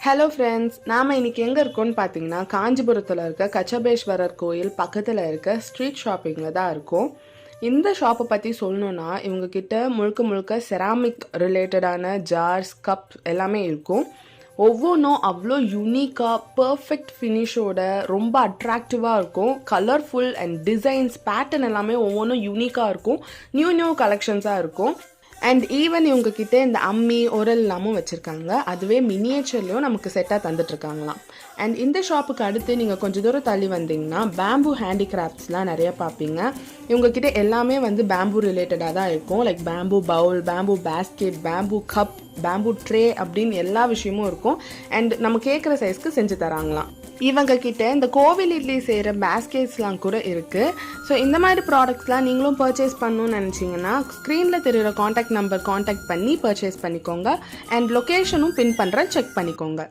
Hello friends, நாம் இன்றைக்கி எங்கே இருக்கோம்னு பார்த்தீங்கன்னா காஞ்சிபுரத்தில் இருக்க கச்சபேஸ்வரர் கோயில் பக்கத்தில் இருக்க ஸ்ட்ரீட் ஷாப்பிங்கில் தான் இருக்கும். இந்த ஷாப்பை பற்றி சொல்லணுன்னா இவங்கக்கிட்ட முழுக்க முழுக்க செராமிக் ரிலேட்டடான ஜார்ஸ், கப் எல்லாமே இருக்கும். ஒவ்வொன்றும் அவ்வளோ யூனிக்காக பர்ஃபெக்ட் ஃபினிஷோட ரொம்ப அட்ராக்டிவாக இருக்கும். கலர்ஃபுல் அண்ட் டிசைன்ஸ் பேட்டர்ன் எல்லாமே ஒவ்வொன்றும் யூனிக்காக இருக்கும். நியூ கலெக்ஷன்ஸாக இருக்கும். அண்ட் ஈவன் இவங்கக்கிட்ட இந்த அம்மி உரல் எல்லாமும் வச்சுருக்காங்க. அதுவே மினியேச்சர்லேயும் நமக்கு செட்டாக தந்துட்டுருக்காங்களாம். அண்ட் இந்த ஷாப்புக்கு அடுத்து நீங்கள் கொஞ்சம் தூரம் தள்ளி வந்தீங்கன்னா பேம்பூ ஹேண்டிகிராஃப்ட்ஸ்லாம் நிறைய பார்ப்பீங்க. இவங்கக்கிட்ட எல்லாமே பேம்பூ ரிலேட்டடாக தான் இருக்கும். Like bamboo bowl, bamboo basket, bamboo cup, bamboo tray அப்படின்னு எல்லா விஷயமும் இருக்கும். அண்ட் நம்ம கேட்குற சைஸ்க்கு செஞ்சு தராங்களாம். இவங்க கிட்ட இந்த கோவில் இட்லி செய்கிற பேஸ்கெட்ஸ்லாம் கூட இருக்குது. ஸோ இந்த மாதிரி ப்ராடக்ட்ஸ்லாம் நீங்களும் பர்ச்சேஸ் பண்ணணும்னு நினச்சிங்கன்னா ஸ்க்ரீனில் தெரிகிற காண்டாக்ட் நம்பர் காண்டாக்ட் பண்ணி பர்ச்சேஸ் பண்ணிக்கோங்க. அண்ட் லொக்கேஷனும் பின் பண்ணுறேன், செக் பண்ணிக்கோங்க.